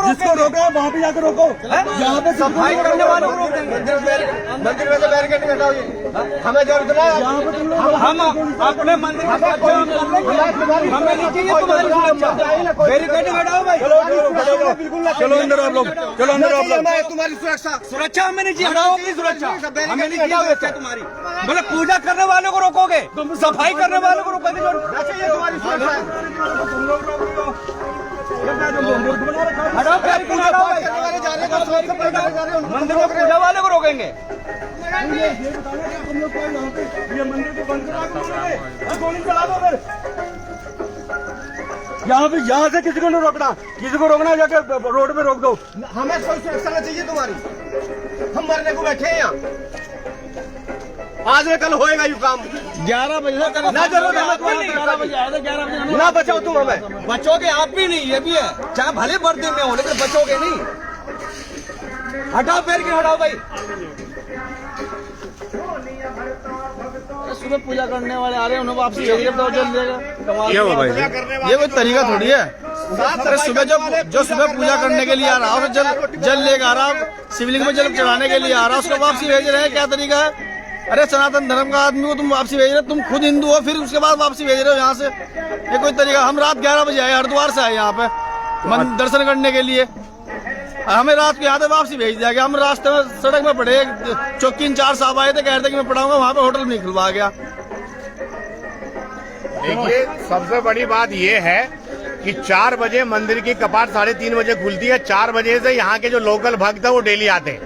जिसको रोके वहाँ पे जाकर रोको, यहाँ पे सफाई करने वालों को रोक देंगे। मंदिर में से बैरिकेड हटाओ, हमें जरूरत नहीं। हम अपने मंदिर में हमें नहीं चाहिए तुम्हारी सुरक्षा, बैरिकेड हटाओ भाई। चलो अंदर आप लोग, चलो अंदर आप लोग। तुम्हारी सुरक्षा हमें नहीं चाहिए, हटाओ अपनी सुरक्षा, हमें नहीं चाहिए तुम्हारी। मतलब पूजा करने वालों को रोकोगे, सफाई करने वालों को रोकोगे, तुम्हारी सुरक्षा। मंदिर में पूजा वाले को रोकेंगे, ये मंदिर को बंद करा गोली चला दो। फिर यहाँ से किसी को नहीं रोकना, किसी को रोकना जाके रोड पे रोक दो। हमें कोई सुरक्षा नहीं चाहिए तुम्हारी, हम मरने को बैठे हैं यहाँ। आज कल होएगा यू काम 11 बजे ना, जरूर 11 बजे आया था, 11 बजे ना बचाओ तुम हमें। बचोगे आप भी नहीं, ये भी है, चाहे भले बर्तन में हो लेकिन बचोगे नहीं। हटाओ पैर के, हटाओ भाई। सुबह पूजा करने वाले आ रहे हैं, उन्हें वापसी जल देगा। ये कोई तरीका थोड़ी है। सुबह जो सुबह पूजा करने के लिए आ रहा है, जल लेकर आ रहा, शिवलिंग में जल चढ़ाने के लिए आ रहा, उसको वापसी भेज रहे हैं, क्या तरीका है? अरे सनातन धर्म का आदमी को तुम वापसी भेज रहे हो, तुम खुद हिंदू हो, फिर उसके बाद वापसी भेज रहे हो यहाँ से। ये कोई तरीका? हम रात 11 बजे आए, हरिद्वार से आए यहाँ पे दर्शन करने के लिए, हमें रात को यहाँ से वापसी भेज दिया गया। हम रास्ते में सड़क में पड़े, चौकी इंचार्ज साहब आए थे, कह रहे थे कि मैं पढ़ाऊंगा, वहाँ पे होटल नहीं खुलवा गया। देखिए, सबसे बड़ी बात ये है कि 4 बजे मंदिर की कपाट 3:30 बजे खुलती है। 4 बजे से यहाँ के जो लोकल भक्त है वो डेली आते हैं,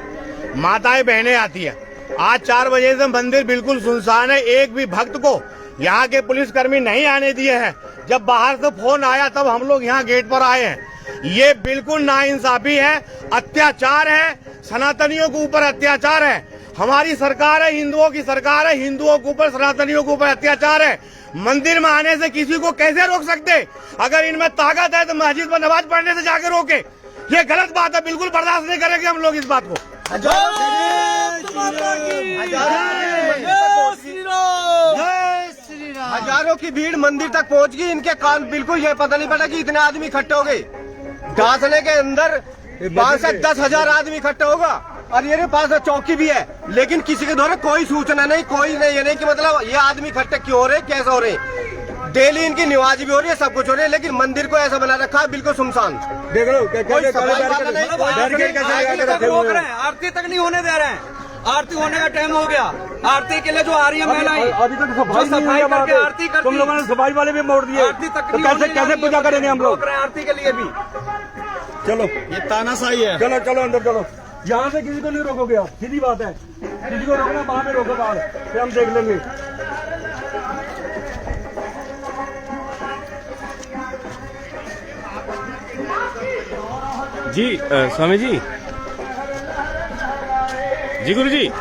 माताएं बहनें आती है। आज 4 बजे से मंदिर बिल्कुल सुनसान है, एक भी भक्त को यहाँ के पुलिसकर्मी नहीं आने दिए हैं। जब बाहर से फोन आया तब हम लोग यहाँ गेट पर आए हैं। ये बिल्कुल नाइंसाफी है, अत्याचार है, सनातनियों के ऊपर अत्याचार है। हमारी सरकार है, हिंदुओं की सरकार है, हिंदुओं के ऊपर, सनातनियों के ऊपर अत्याचार है। मंदिर में आने से किसी को कैसे रोक सकते? अगर इनमें ताकत है तो मस्जिद में नमाज पढ़ने से जाके रोके। ये गलत बात है, बिल्कुल बर्दाश्त नहीं करेंगे हम लोग इस बात को। हजारों की भीड़ मंदिर तक पहुंच गई, इनके कान बिल्कुल ये पता नहीं पड़ा कि इतने आदमी इकट्ठे हो गए। डांसने के अंदर 5 से 10 हजार आदमी इकट्ठा होगा, और ये पास चौकी भी है, लेकिन किसी के द्वारा कोई सूचना नहीं, कोई नहीं, ये नहीं कि मतलब ये आदमी इकट्ठे क्यों हो रहे, कैसे हो रहे। डेली इनकी नमाज भी हो रही है, सब कुछ हो रही है, लेकिन मंदिर को ऐसा बना रखा है बिल्कुल सुनसान। देख लो आरती तक नहीं होने दे रहे हैं। आरती होने का टाइम हो गया, आरती के लिए जो आ रही है महिलाएं, अभी तक सफाई करके आरती करती, तुम लोगों ने सफाई वाले भी मोड़ दिए। आरती तक कैसे पूजा करेंगे हम लोग? आरती के लिए भी चलो, ये तानाशाही है। चलो चलो अंदर चलो, यहाँ से किसी को नहीं रोकोगे आप, सीधी बात है। किसी को रोकना वहाँ पे रोको, बाहर फिर हम देख लेंगे। जी स्वामी जी, जी गुरु जी,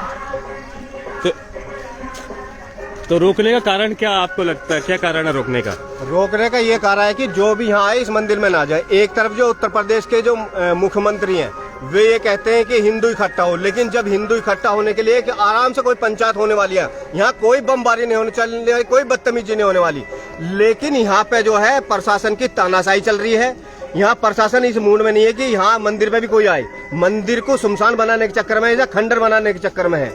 तो रोकने का कारण क्या आपको लगता है? क्या कारण है रोकने का? रोकने का ये कारण है कि जो भी यहाँ आए इस मंदिर में ना जाए। एक तरफ जो उत्तर प्रदेश के जो मुख्यमंत्री हैं वे ये कहते हैं कि हिंदू इकट्ठा हो, लेकिन जब हिंदू इकट्ठा होने के लिए कि आराम से कोई पंचायत होने वाली है, यहाँ कोई बमबारी नहीं होने चलने वाली, कोई बदतमीजी नहीं होने वाली। लेकिन यहाँ पे जो है प्रशासन की तानाशाही चल रही है। यहाँ प्रशासन इस मूड में नहीं है कि यहाँ मंदिर में भी कोई आए। मंदिर को सुनसान बनाने के चक्कर में या खंडर बनाने के चक्कर में है।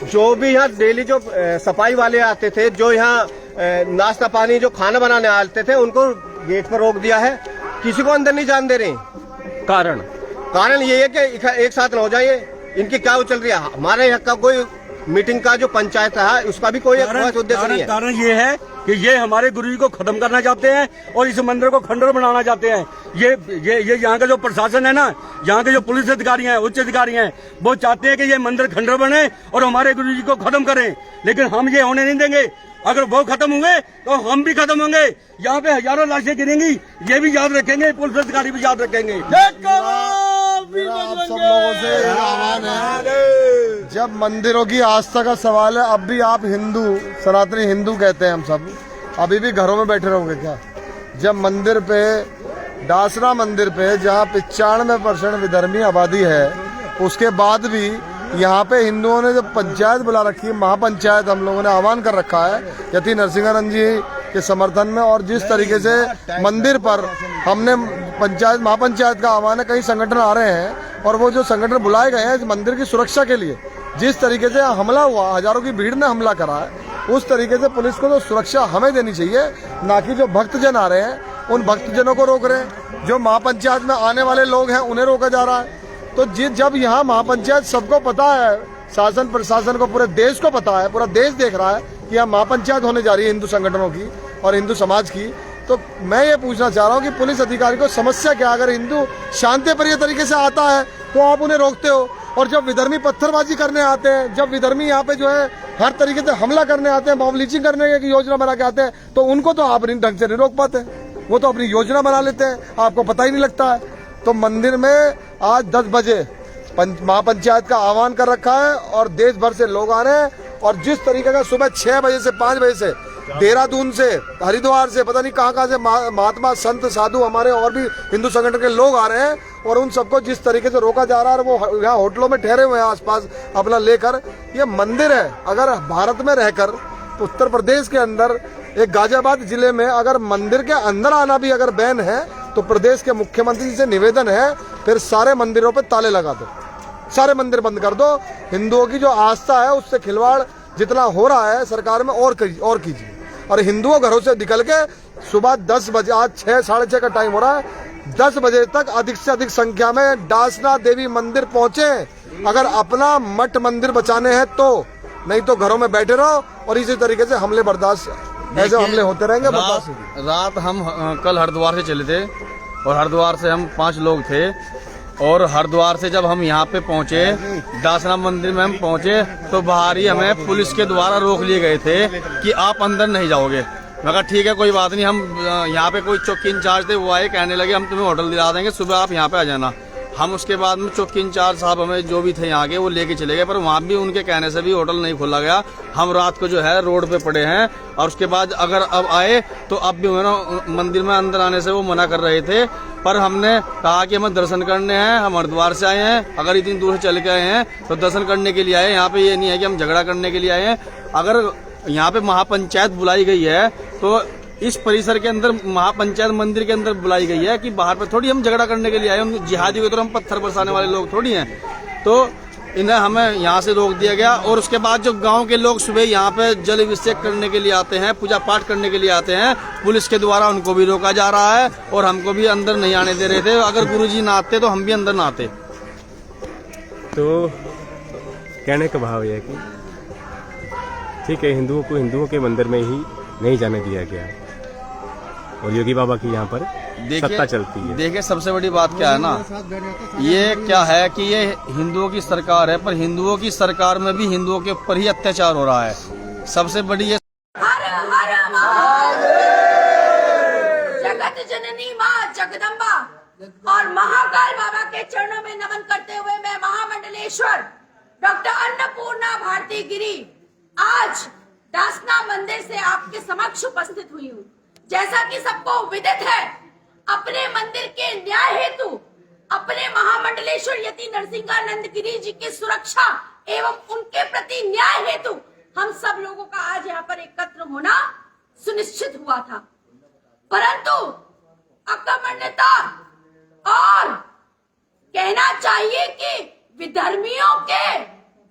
जो भी यहाँ डेली जो सफाई वाले आते थे, जो यहाँ नाश्ता पानी जो खाना बनाने आते थे, उनको गेट पर रोक दिया है, किसी को अंदर नहीं जाने दे रहे। कारण ये है कि एक साथ न हो जाए। इनकी क्या चल रही है? हमारे यहाँ का कोई मीटिंग का जो पंचायत है उसका भी कोई उद्देश्य नहीं है। कारण ये है कि ये हमारे गुरु जी को खत्म करना चाहते हैं और इस मंदिर को खंडर बनाना चाहते हैं। ये यहाँ का जो प्रशासन है ना, यहाँ के जो पुलिस अधिकारी हैं, उच्च अधिकारी हैं, वो चाहते हैं कि ये मंदिर खंडर बने और हमारे गुरु जी को खत्म करें, लेकिन हम ये होने नहीं देंगे। अगर वो खत्म होंगे तो हम भी खत्म होंगे। यहाँ पे हजारों लाशें गिरेंगी, ये भी याद रखेंगे, पुलिस अधिकारी भी याद रखेंगे। आप सब लोगों से आह्वान है, जब मंदिरों की आस्था का सवाल है, अब भी आप हिंदू, सनातनी हिंदू कहते हैं हम सब, अभी भी घरों में बैठे रहोगे क्या? जब मंदिर पे, डासरा मंदिर पे, जहाँ 95% विधर्मी आबादी है, उसके बाद भी यहाँ पे हिंदुओं ने जब पंचायत बुला रखी है, महापंचायत हम लोगों ने आह्वान कर रखा है यति नरसिंहानंद जी के समर्थन में, और जिस तरीके से मंदिर पर हमने पंचायत महापंचायत का आह्वान है, कई संगठन आ रहे हैं और वो जो संगठन बुलाए गए हैं मंदिर की सुरक्षा के लिए, जिस तरीके से हमला हुआ, हजारों की भीड़ ने हमला करा है, उस तरीके से पुलिस को तो सुरक्षा हमें देनी चाहिए, ना कि जो भक्तजन आ रहे हैं उन भक्तजनों को रोक रहे हैं। जो महापंचायत में आने वाले लोग हैं उन्हें रोका जा रहा है। तो जब यहाँ महापंचायत सबको पता है, शासन प्रशासन को, पूरे देश को पता है, पूरा देश देख रहा है कि यहाँ महापंचायत होने जा रही है हिंदू संगठनों की और हिंदू समाज की, तो मैं ये पूछना चाह रहा हूँ कि पुलिस अधिकारी को समस्या क्या? अगर हिंदू शांतिप्रिय तरीके से आता है तो आप उन्हें रोकते हो, और जब विधर्मी पत्थरबाजी करने आते हैं, जब विधर्मी यहाँ पे जो है हर तरीके से हमला करने आते हैं, मॉब लिंचिंग करने की योजना बना के आते हैं, तो उनको तो आप ढंग से नहीं रोक पाते। वो तो अपनी योजना बना लेते हैं, आपको पता ही नहीं लगता है। तो मंदिर में आज 10 बजे महापंचायत का आह्वान कर रखा है और देश भर से लोग आ रहे हैं, और जिस तरीके का सुबह 6 बजे से 5 बजे से देहरादून से, हरिद्वार से, पता नहीं कहाँ से महात्मा संत साधु हमारे और भी हिंदू संगठन के लोग आ रहे हैं, और उन सबको जिस तरीके से रोका जा रहा है, वो यहाँ होटलों में ठहरे हुए हैं आसपास अपना लेकर। ये मंदिर है, अगर भारत में रहकर उत्तर प्रदेश के अंदर एक गाजियाबाद जिले में अगर मंदिर के अंदर आना भी अगर बैन है, तो प्रदेश के मुख्यमंत्री जी से निवेदन है फिर सारे मंदिरों पे ताले लगा दो, सारे मंदिर बंद कर दो। हिंदुओं की जो आस्था है उससे खिलवाड़ जितना हो रहा है सरकार में और कीजिए, और हिंदुओं घरों से निकल के सुबह 10 बजे, आज 6 साढ़े 6 का टाइम हो रहा है, 10 बजे तक अधिक से अधिक संख्या में डासना देवी मंदिर पहुंचे, अगर अपना मठ मंदिर बचाने हैं तो, नहीं तो घरों में बैठे रहो और इसी तरीके से हमले बर्दाश्त, ऐसे हमले होते रहेंगे। रात हम कल हरिद्वार से चले थे और हरिद्वार से हम 5 लोग थे, और हरिद्वार से जब हम यहाँ पे पहुँचे, दासना मंदिर में हम पहुँचे, तो बाहर ही हमें पुलिस के द्वारा रोक लिए गए थे कि आप अंदर नहीं जाओगे। मैं कहा ठीक है कोई बात नहीं, हम यहाँ पे कोई चौकी इंचार्ज थे, वो आए, कहने लगे हम तुम्हें होटल दिला देंगे, सुबह आप यहाँ पे आ जाना। हम उसके बाद में चौकी इंचार्ज साहब हमें जो भी थे यहाँ के वो लेके चले गए, पर वहाँ भी उनके कहने से भी होटल नहीं खोला गया। हम रात को जो है रोड पे पड़े हैं, और उसके बाद अगर अब आए तो अब भी मंदिर में अंदर आने से वो मना कर रहे थे, पर हमने कहा कि हमें दर्शन करने हैं, हम हरिद्वार से आए हैं, अगर इतनी दूर से चल के आए हैं तो दर्शन करने के लिए आए, यहाँ पे ये नहीं है कि हम झगड़ा करने के लिए आए हैं। अगर यहाँ पे महापंचायत बुलाई गई है तो इस परिसर के अंदर, महापंचायत मंदिर के अंदर बुलाई गई है, कि बाहर पे थोड़ी हम झगड़ा करने के लिए आए हैं, जिहादी को तो हम पत्थर बरसाने वाले लोग थोड़ी हैं। तो इन्हें हमें यहाँ से रोक दिया गया, और उसके बाद जो गांव के लोग सुबह यहाँ पे जल अभिषेक करने के लिए आते हैं, पूजा पाठ करने के लिए आते हैं, पुलिस के द्वारा उनको भी रोका जा रहा है और हमको भी अंदर नहीं आने दे रहे थे। अगर गुरुजी ना आते तो हम भी अंदर ना आते। तो कहने का भाव यह है कि ठीक है, हिंदुओं को हिंदुओं के मंदिर में ही नहीं जाने दिया गया, और योगी बाबा की यहाँ पर सत्ता चलती है। देखिए सबसे बड़ी बात क्या है ना, ये क्या है कि ये हिंदुओं की सरकार है, पर हिंदुओं की सरकार में भी हिंदुओं के ऊपर ही अत्याचार हो रहा है। सबसे बड़ी ये जगत जननी माँ जगदम्बा और महाकाल बाबा के चरणों में नमन करते हुए मैं महामंडलेश्वर डॉक्टर अन्नपूर्णा भारती गिरी आज दासना मंदिर से आपके समक्ष उपस्थित हुई हूँ। जैसा कि सबको विदित है, अपने मंदिर के न्याय हेतु अपने महामंडलेश्वर यति नरसिंहानंद गिरी जी की सुरक्षा एवं उनके प्रति न्याय हेतु हम सब लोगों का आज यहाँ पर एकत्र होना सुनिश्चित हुआ था, परंतु अकर्मण्यता और कहना चाहिए कि विधर्मियों के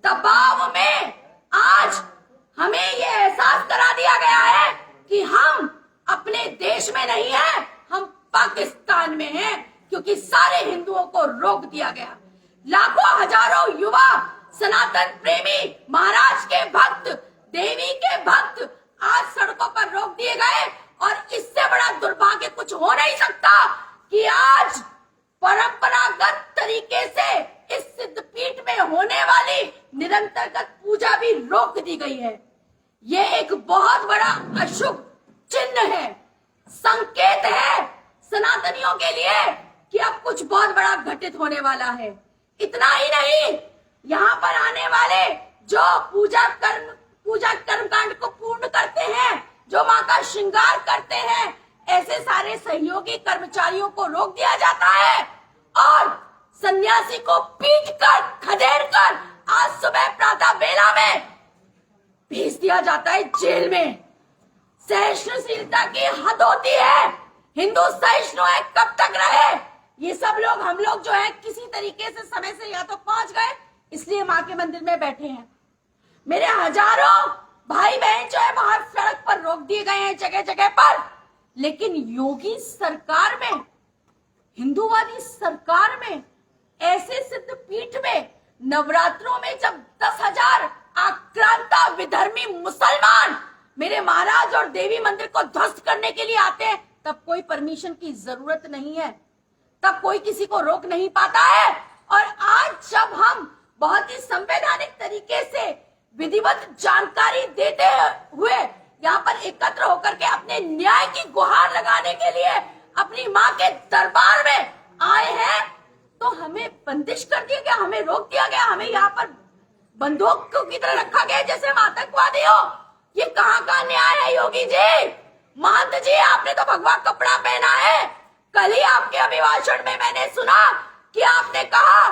दबाव में आज हमें ये एहसास करा दिया गया है कि हम अपने देश में नहीं है, हम पाकिस्तान में हैं, क्योंकि सारे हिंदुओं को रोक दिया गया। लाखों हजारों युवा सनातन प्रेमी, महाराज के भक्त, देवी के भक्त आज सड़कों पर रोक दिए गए, और इससे बड़ा दुर्भाग्य कुछ हो नहीं सकता कि आज परंपरागत तरीके से इस सिद्धपीठ में होने वाली निरंतरगत पूजा भी रोक दी गई है। ये एक बहुत बड़ा अशुभ चिन्ह है, संकेत है सनातनियों के लिए कि अब कुछ बहुत बड़ा घटित होने वाला है। इतना ही नहीं, यहाँ पर आने वाले जो पूजा कर्मकांड को पूर्ण करते हैं, जो माँ का श्रृंगार करते हैं, ऐसे सारे सहयोगी कर्मचारियों को रोक दिया जाता है और सन्यासी को पीट कर, खदेड़ कर आज सुबह प्रातः बेला में भेज दिया जाता है जेल में। सहिष्णुशीलता की हद होती है। हिंदू सहिष्णु है, कब तक रहे? ये सब लोग, हम लोग जो है किसी तरीके से समय से या तो पहुंच गए, इसलिए माँ के मंदिर में बैठे हैं। मेरे हजारों भाई बहन जो है बाहर सड़क पर रोक दिए गए हैं जगह जगह पर। लेकिन योगी सरकार में, हिंदूवादी सरकार में, ऐसे सिद्ध पीठ में नवरात्रों में जब 10,000 आक्रांता विधर्मी मुसलमान मेरे महाराज और देवी मंदिर को ध्वस्त करने के लिए आते हैं, तब कोई परमिशन की जरूरत नहीं है, तब कोई किसी को रोक नहीं पाता है। और आज जब हम बहुत ही संवैधानिक तरीके से विधिवत जानकारी देते हुए यहाँ पर एकत्र होकर के अपने न्याय की गुहार लगाने के लिए अपनी माँ के दरबार में आए हैं, तो हमें बंदिश कर दिया गया, हमें रोक दिया गया, हमें यहाँ पर बंदूक की तरह रखा गया जैसे हम आतंकवादी हो। ये कहाँ का न्याय है योगी जी? महंत जी, आपने तो भगवा कपड़ा पहना है। कल ही आपके अभिभाषण में मैंने सुना कि आपने कहा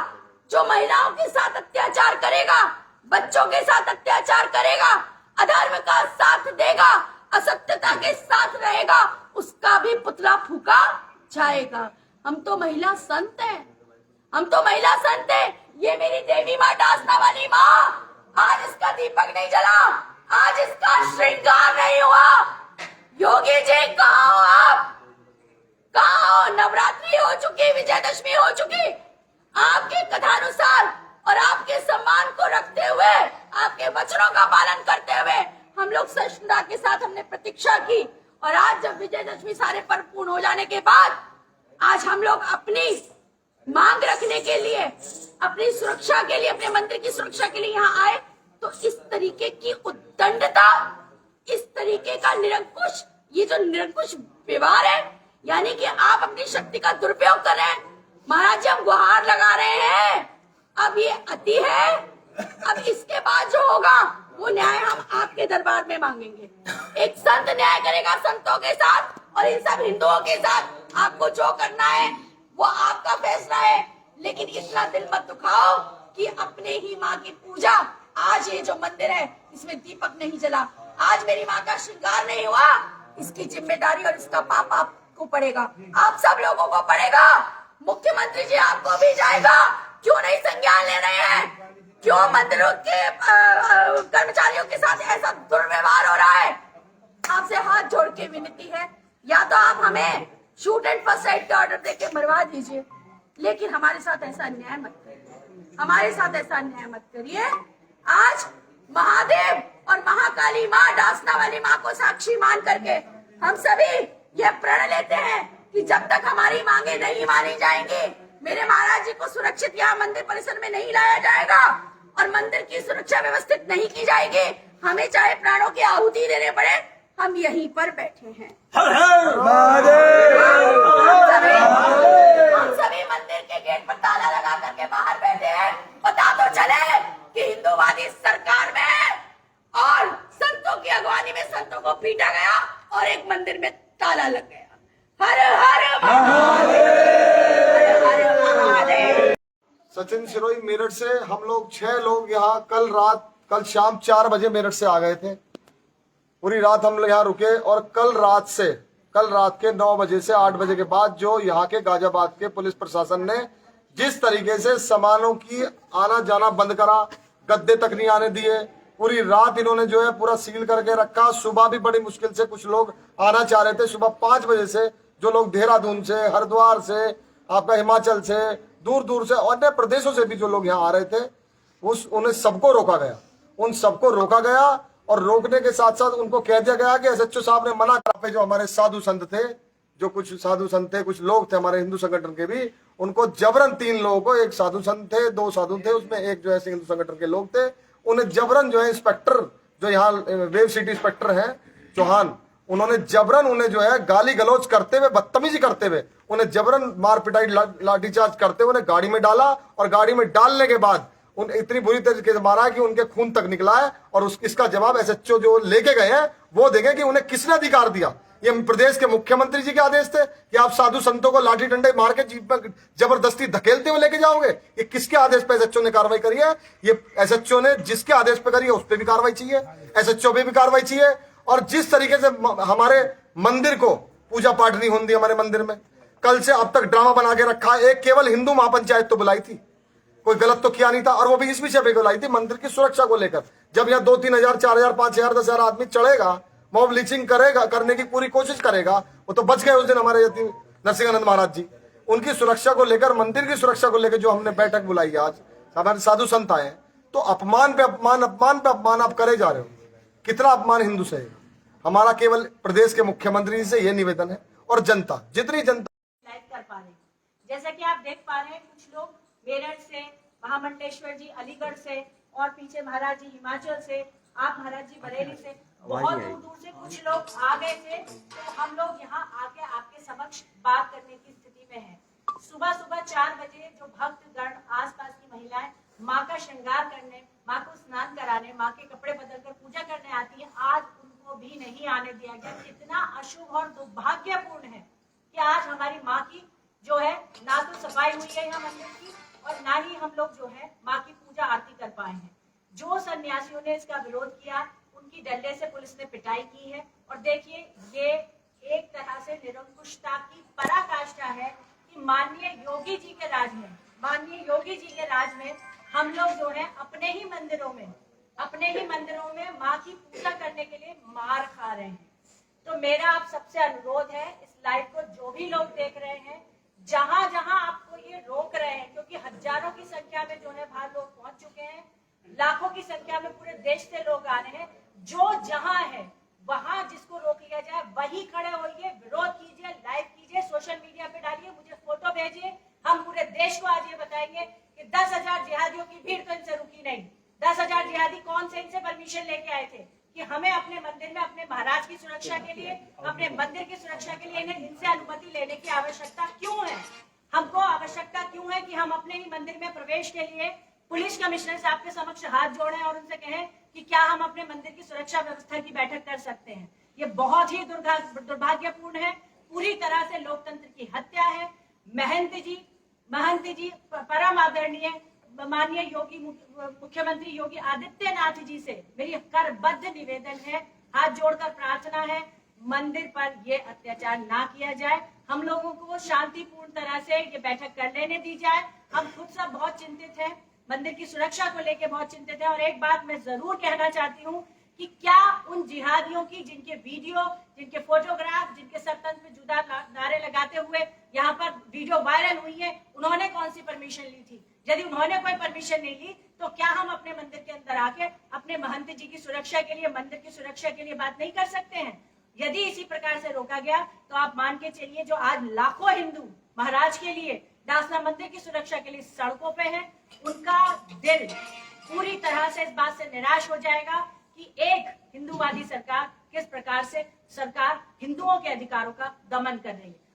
जो महिलाओं के साथ अत्याचार करेगा, बच्चों के साथ अत्याचार करेगा, अधर्म का साथ देगा, असत्यता के साथ रहेगा, उसका भी पुतला फूका जाएगा। हम तो महिला संत हैं, हम तो महिला संत हैं। ये मेरी देवी माँ, डासना वाली माँ, आज इसका दीपक नहीं जला, आज इसका श्रृंगार नहीं हुआ। योगी जी कहाँ हो आप? कहाँ हो? नवरात्रि हो चुकी, विजयदशमी हो चुकी। आपके कथानुसार और आपके सम्मान को रखते हुए, आपके वचनों का पालन करते हुए हम लोग सहिष्णुता के साथ हमने प्रतीक्षा की। और आज जब विजयदशमी सारे पर्व पूर्ण हो जाने के बाद आज हम लोग अपनी मांग रखने के लिए, अपनी सुरक्षा के लिए, अपने मंदिर की सुरक्षा के लिए यहाँ आए, तो इस तरीके की उद्दंडता, इस तरीके का निरंकुश, ये जो निरंकुश व्यवहार है, यानी कि आप अपनी शक्ति का दुरुपयोग कर रहे हैं। महाराज जी, हम गुहार लगा रहे हैं, अब ये अति है। अब इसके बाद जो होगा वो न्याय हम आपके दरबार में मांगेंगे। एक संत न्याय करेगा संतों के साथ, और इन सब हिंदुओं के साथ आपको जो करना है वो आपका फैसला है। लेकिन इतना दिल मत दुखाओ कि अपने ही माँ की पूजा, आज ये जो मंदिर है इसमें दीपक नहीं जला, आज मेरी माँ का श्रृंगार नहीं हुआ, इसकी जिम्मेदारी और इसका पाप आपको पड़ेगा, आप सब लोगों को पड़ेगा। मुख्यमंत्री जी आपको भी जाएगा। क्यों नहीं संज्ञान ले रहे हैं? क्यों मंदिरों के कर्मचारियों के साथ ऐसा दुर्व्यवहार हो रहा है? आपसे हाथ जोड़ के विनती है, या तो आप हमें शूट एंड फर्स्ट साइड का ऑर्डर देके मरवा दीजिए, लेकिन हमारे साथ ऐसा अन्याय मत करिए, हमारे साथ ऐसा अन्याय मत करिए। आज महादेव और महाकाली माँ, डासना वाली माँ को साक्षी मान करके हम सभी ये प्रण लेते हैं कि जब तक हमारी मांगे नहीं मानी जाएंगी, मेरे महाराज जी को सुरक्षित यहाँ मंदिर परिसर में नहीं लाया जाएगा और मंदिर की सुरक्षा व्यवस्थित नहीं की जाएगी, हमें चाहे प्राणों की आहुति देने पड़े, हम यहीं पर बैठे हैं। हम सभी मंदिर के गेट पर ताला लगा करके बाहर बैठे हैं। पता तो चले कि हिंदूवादी सरकार में है और संतों की अगवानी में संतों को पीटा गया और एक मंदिर में ताला लग गया। हर हर महादेव, हर हर महादेव। सचिन सिरोही मेरठ से हम लोग 6 लोग यहाँ कल शाम 4 बजे मेरठ से आ गए थे। पूरी रात हम लोग यहाँ रुके और कल रात के 9 बजे से 8 बजे के बाद जो यहाँ के गाजियाबाद के पुलिस प्रशासन ने जिस तरीके से सामानों की आना जाना बंद करा, गद्दे तक नहीं आने दिए, पूरी रात इन्होंने जो है पूरा सील करके रखा। सुबह भी बड़ी मुश्किल से कुछ लोग आना चाह रहे थे। सुबह 5 बजे से जो लोग देहरादून से, हरिद्वार से, आपका हिमाचल से, दूर दूर से, अन्य प्रदेशों से भी जो लोग यहाँ आ रहे थे, उन्हें सबको रोका गया। उन सबको रोका गया और रोकने के साथ साथ उनको कह दिया गया कि एसएचओ साहब ने मना करा। पे जो हमारे साधु संत थे, जो कुछ साधु संत थे, कुछ लोग थे हमारे हिंदू संगठन के भी, उनको जबरन 3 लोगों को, एक साधु संत थे, 2 साधु थे, उसमें एक जो है हिंदू संगठन के लोग थे, उन्हें जबरन जो है इंस्पेक्टर, जो यहाँ वेव सिटी इंस्पेक्टर हैं चौहान, उन्होंने जबरन उन्हें जो है गाली गलौज करते हुए, बदतमीजी करते हुए, उन्हें जबरन मार पिटाई, लाठीचार्ज करते हुए उन्हें गाड़ी में डाला और गाड़ी में डालने के बाद उन इतनी बुरी तरीके से मारा कि उनके खून तक निकला है। और इसका जवाब एसएचओ जो लेके गए हैं वो देंगे कि उन्हें किसने अधिकार दिया ये प्रदेश के मुख्यमंत्री जी के आदेश थे कि आप साधु संतों को लाठी डंडे मार के जीप में जबरदस्ती धकेलते हुए लेके जाओगे? ये किसके आदेश पे एसएचओ ने कार्रवाई करी है? ये एसएचओ ने जिसके आदेश पे करी है उस पर भी कार्रवाई चाहिए, एसएचओ पे भी कार्रवाई चाहिए। और जिस तरीके से हमारे मंदिर को पूजा पाठ नहीं होती हमारे मंदिर में, कल से अब तक ड्रामा बना के रखा। एक केवल हिंदू महापंचायत तो बुलाई थी, कोई गलत तो किया नहीं था, और वो भी इस विषय पे बुलाई थी, मंदिर की सुरक्षा को लेकर। जब यहाँ 2-3 हजार 4 हजार 5 हजार 10 हजार आदमी चढ़ेगा, मॉब लिंचिंग करेगा, करने की पूरी कोशिश करेगा, वो तो बच गए उस दिन हमारे नरसिंहानंद महाराज जी। उनकी सुरक्षा को लेकर, मंदिर की सुरक्षा को लेकर जो हमने बैठक बुलाई है, आज हमारे साधु संत आए हैं, तो अपमान पे अपमान, अपमान पे अपमान आप करे जा रहे हो। कितना अपमान हिंदू से? हमारा केवल प्रदेश के मुख्यमंत्री से ये निवेदन है, और जनता, जितनी जनता लाइव कर पा रहे हैं। जैसा कि आप देख पा रहे हैं, कुछ लोग मेरठ से, महामंडलेश्वर जी अलीगढ़ से, और पीछे महाराज जी हिमाचल से, आप महाराज जी बरेली से, बहुत दूर दूर से कुछ लोग आ गए थे। तो हम लोग यहाँ आके आपके समक्ष बात करने की स्थिति में हैं। सुबह सुबह 4 बजे जो भक्तगण, आसपास की महिलाएं माँ का श्रृंगार करने, माँ को स्नान कराने, माँ के कपड़े बदलकर पूजा करने आती है, आज उनको भी नहीं आने दिया गया। कितना अशुभ और दुर्भाग्यपूर्ण है कि आज हमारी माँ की जो है ना तो सफाई हुई है यहाँ मंदिर की, और ना ही हम लोग जो है माँ की पूजा आरती कर पाए हैं। जो सन्यासियों ने इसका विरोध किया, उनकी डंडे से पुलिस ने पिटाई की है। और देखिए, ये एक तरह से निरंकुशता की पराकाष्ठा है कि माननीय योगी जी के राज में, माननीय योगी जी के राज में हम लोग जो है अपने ही मंदिरों में माँ की पूजा करने के लिए मार खा रहे हैं। तो मेरा आप सबसे अनुरोध है, इस लाइव को जो भी लोग देख रहे हैं, जहां जहां आपको ये रोक रहे हैं, क्योंकि हजारों की संख्या में जो है बाहर लोग पहुंच चुके हैं, लाखों की संख्या में पूरे देश से लोग आ रहे हैं, जो जहां है वहां जिसको रोक लिया जाए वही खड़े होइए, विरोध कीजिए, लाइव कीजिए, सोशल मीडिया पे डालिए, मुझे फोटो भेजिए। हम पूरे देश को आज ये बताएंगे कि 10,000 जिहादियों की भीड़ तो इनसे रुकी नहीं। 10,000 जिहादी कौन से इनसे परमिशन लेके आए थे कि हमें अपने मंदिर में, अपने महाराज की सुरक्षा के लिए, अपने मंदिर की सुरक्षा के लिए इनसे अनुमति लेने की आवश्यकता क्यों है? हमको आवश्यकता क्यों है कि हम अपने ही मंदिर में प्रवेश के लिए पुलिस कमिश्नर साहब के समक्ष हाथ जोड़ें और उनसे कहें कि क्या हम अपने मंदिर की सुरक्षा व्यवस्था की बैठक कर सकते हैं? ये बहुत ही दुर्भाग्यपूर्ण है, पूरी तरह से लोकतंत्र की हत्या है। महंत जी परम आदरणीय माननीय योगी मुख्यमंत्री योगी आदित्यनाथ जी से मेरी करबद्ध निवेदन है, हाथ जोड़कर प्रार्थना है, मंदिर पर ये अत्याचार ना किया जाए। हम लोगों को शांतिपूर्ण तरह से ये बैठक कर लेने दी जाए। हम खुद सब बहुत चिंतित हैं, मंदिर की सुरक्षा को लेकर बहुत चिंतित है। और एक बात मैं जरूर कहना चाहती हूँ कि क्या उन जिहादियों की, जिनके वीडियो, जिनके फोटोग्राफ, जिनके सरतंत्र में जुदा नारे लगाते हुए यहाँ पर वीडियो वायरल हुई है, उन्होंने कौन सी परमिशन ली थी? यदि उन्होंने कोई परमिशन नहीं ली तो क्या हम अपने मंदिर के अंदर आके अपने महंत जी की सुरक्षा के लिए, मंदिर की सुरक्षा के लिए बात नहीं कर सकते हैं? यदि इसी प्रकार से रोका गया तो आप मान के चलिए, जो आज लाखों हिंदू महाराज के लिए, दासना मंदिर की सुरक्षा के लिए सड़कों पे हैं, उनका दिल पूरी तरह से इस बात से निराश हो जाएगा कि एक हिंदूवादी सरकार किस प्रकार से हिंदुओं के अधिकारों का दमन कर रही है।